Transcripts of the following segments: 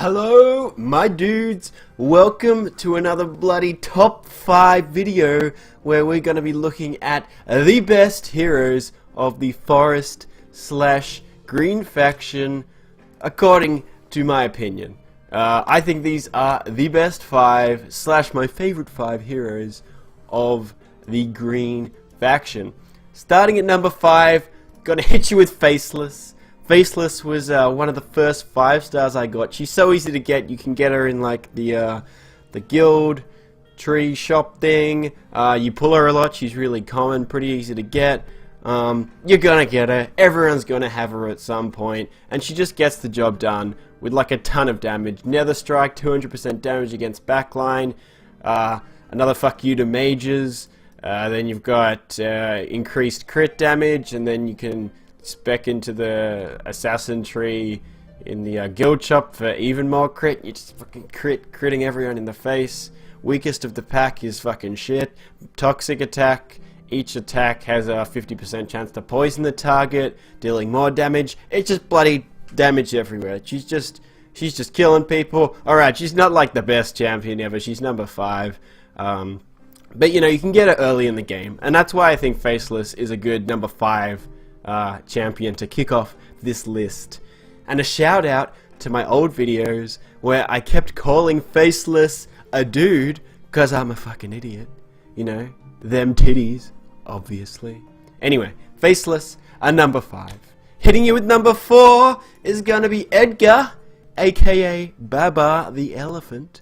Hello, my dudes. Welcome to another bloody top 5 video where we're going to be looking at the best heroes of the forest slash green faction according to my opinion. I think these are the best 5 slash my favorite 5 heroes of the green faction. Starting at number 5, gonna hit you with Faceless. Faceless was one of the first 5 stars I got. She's so easy to get. You can get her in like the guild tree shop thing. You pull her a lot. She's really common, pretty easy to get. You're gonna get her. Everyone's gonna have her at some point, and she just gets the job done with like a ton of damage. Nether Strike, 200% damage against backline. Another fuck you to mages. Then you've got increased crit damage, and then you can spec into the assassin tree in the guild shop for even more crit. You just fucking critting everyone in the face. Weakest of the pack is fucking shit. Toxic attack. Each attack has a 50% chance to poison the target, dealing more damage. It's just bloody damage everywhere. She's just killing people. Alright, she's not like the best champion ever. She's number 5. But you know, you can get her early in the game, and that's why I think Faceless is a good number 5 champion to kick off this list. And a shout out to my old videos where I kept calling Faceless a dude because I'm a fucking idiot. You know, them titties, obviously. Anyway, Faceless, a number 5. Hitting you with number 4 is gonna be Edgar, aka Baba the Elephant.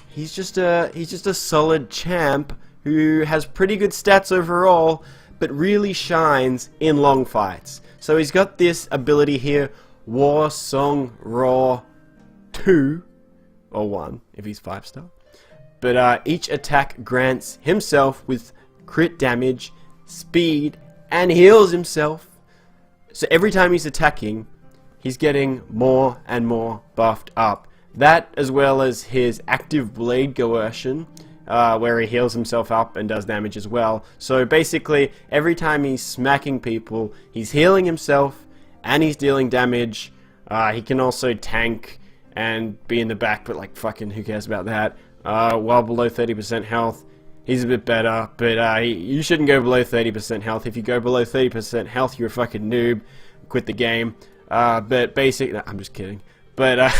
He's just a solid champ who has pretty good stats overall, but really shines in long fights. So he's got this ability here, War Song Raw 2, or 1 if he's 5-star. But each attack grants himself with crit damage, speed, and heals himself. So every time he's attacking, he's getting more and more buffed up. That, as well as his active blade coercion, where he heals himself up and does damage as well. So basically, every time he's smacking people, he's healing himself and he's dealing damage. He can also tank and be in the back, but like fucking who cares about that? While below 30% health, he's a bit better, but you shouldn't go below 30% health. If you go below 30% health, you're a fucking noob. Quit the game. But basically, no, I'm just kidding. But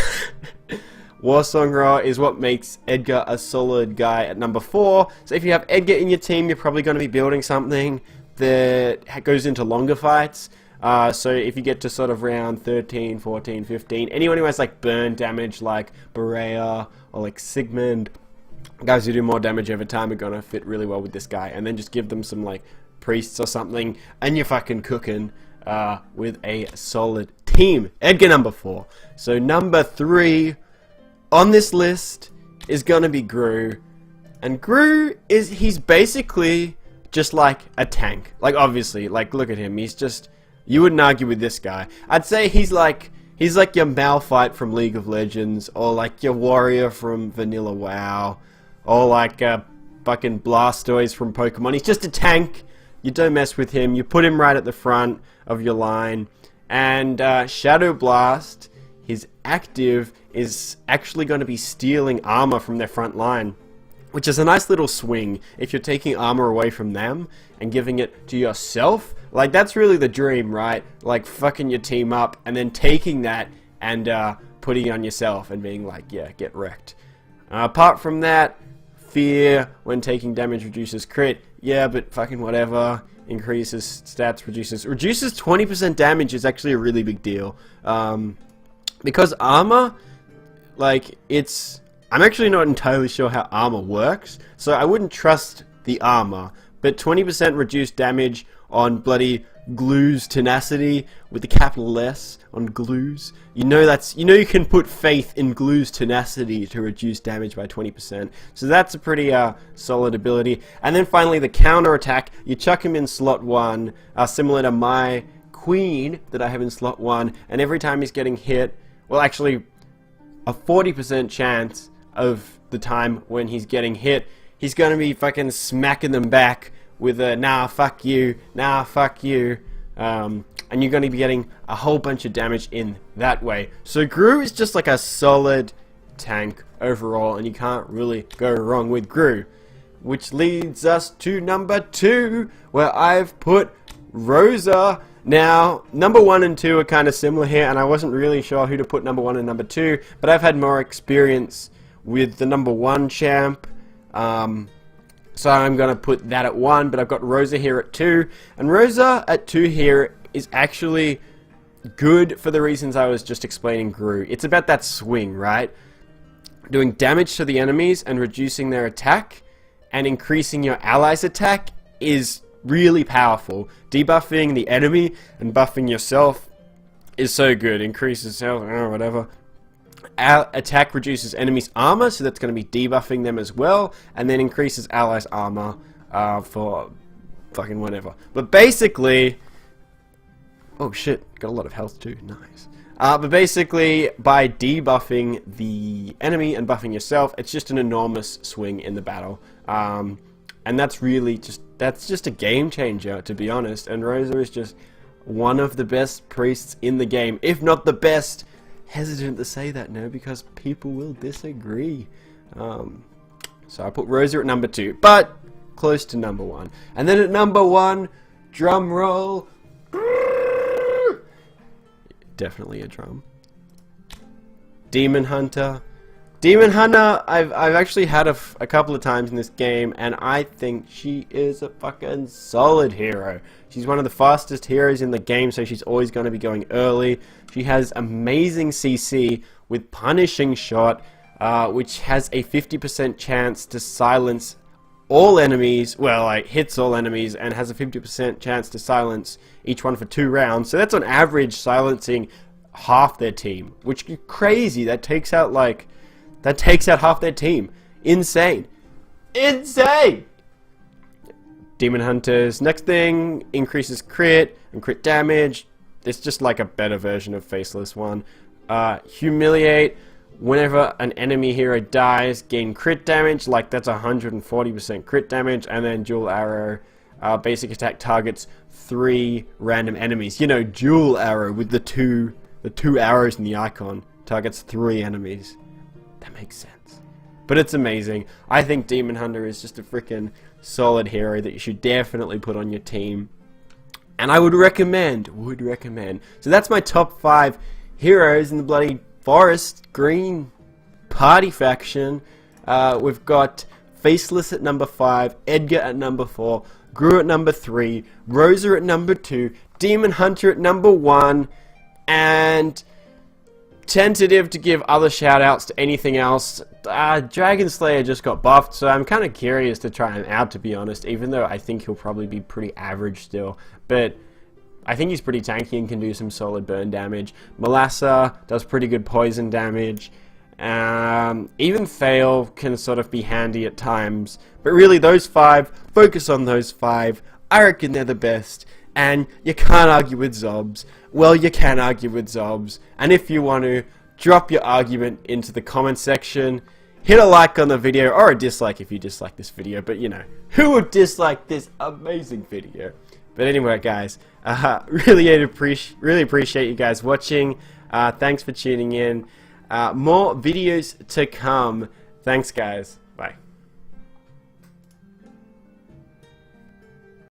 Warsong Raw is what makes Edgar a solid guy at number 4. So if you have Edgar in your team, you're probably going to be building something that goes into longer fights. So if you get to sort of round 13, 14, 15, anyone who has like burn damage like Berea or like Sigmund, guys who do more damage over time are going to fit really well with this guy. And then just give them some like priests or something, and you're fucking cooking with a solid team. Edgar number 4. So number 3 on this list is gonna be Gru, and Gru he's basically just like a tank. Like obviously, like look at him. He's just, you wouldn't argue with this guy. I'd say he's like your Malphite from League of Legends, or like your warrior from Vanilla WoW, or like fucking Blastoise from Pokemon. He's just a tank. You don't mess with him. You put him right at the front of your line. And Shadow Blast, his active, is actually going to be stealing armor from their front line, which is a nice little swing. If you're taking armor away from them and giving it to yourself, like that's really the dream, right? Like fucking your team up and then taking that and putting it on yourself and being like, yeah, get wrecked. Apart from that, Fear, when taking damage, reduces crit. Yeah, but fucking whatever. Increases stats, reduces 20% damage is actually a really big deal. Because armor, like, I'm actually not entirely sure how armor works, so I wouldn't trust the armor. But 20% reduced damage on bloody Glue's tenacity with the capital S on Glue's. You know you can put faith in Glue's tenacity to reduce damage by 20%. So that's a pretty solid ability. And then finally the counter attack. You chuck him in slot 1, similar to my Queen that I have in slot 1, and every time he's getting hit, well actually a 40% chance of the time when he's getting hit, he's gonna be fucking smacking them back with a nah fuck you, and you're going to be getting a whole bunch of damage in that way. So Gru is just like a solid tank overall, and you can't really go wrong with Gru. Which leads us to number 2, where I've put Rosa. Now, number 1 and 2 are kind of similar here, and I wasn't really sure who to put number 1 and number 2, but I've had more experience with the number 1 champ, so I'm going to put that at 1, but I've got Rosa here at 2, and Rosa at 2 here is actually good for the reasons I was just explaining Gru. It's about that swing, right? Doing damage to the enemies and reducing their attack, and increasing your allies' attack is really powerful. Debuffing the enemy and buffing yourself is so good. Increases health or whatever. Attack reduces enemies' armor, so that's going to be debuffing them as well, and then increases allies' armor for fucking whatever. But basically, oh shit, got a lot of health too. Nice. But basically, by debuffing the enemy and buffing yourself, it's just an enormous swing in the battle. And that's really just a game changer, to be honest. And Rosa is just one of the best priests in the game, if not the best. Hesitant to say that now because people will disagree. So I put Rosa at number 2, but close to number 1. And then at number 1, drum roll. Definitely a drum. Demon Hunter. Demon Hunter, I've actually had a couple of times in this game, and I think she is a fucking solid hero. She's one of the fastest heroes in the game, so she's always going to be going early. She has amazing CC with Punishing Shot, which has a 50% chance to silence all enemies, well, like hits all enemies, and has a 50% chance to silence each one for 2 rounds. So that's on average silencing half their team, which is crazy. That takes out half their team. Insane. Insane! Demon Hunter's next thing increases crit and crit damage. It's just like a better version of Faceless one. Humiliate. Whenever an enemy hero dies, gain crit damage, like that's 140% crit damage, and then Dual Arrow, basic attack targets 3 random enemies. You know, Dual Arrow with the two arrows in the icon targets 3 enemies. That makes sense. But it's amazing. I think Demon Hunter is just a freaking solid hero that you should definitely put on your team. And I would recommend. So that's my top 5 heroes in the bloody Forest Green Party faction. We've got Faceless at number 5, Edgar at number 4, Gru at number 3, Rosa at number 2, Demon Hunter at number 1, and tentative to give other shoutouts to anything else. Dragon Slayer just got buffed, so I'm kind of curious to try him out, to be honest, even though I think he'll probably be pretty average still. But I think he's pretty tanky and can do some solid burn damage. Melassa does pretty good poison damage. Even Fail can sort of be handy at times. But really, those 5, focus on those 5. I reckon they're the best. And you can't argue with Zobs. Well, you can argue with Zobs. And if you want to, drop your argument into the comment section. Hit a like on the video, or a dislike if you dislike this video. But you know, who would dislike this amazing video? But anyway, guys, really appreciate you guys watching. Thanks for tuning in. More videos to come. Thanks, guys.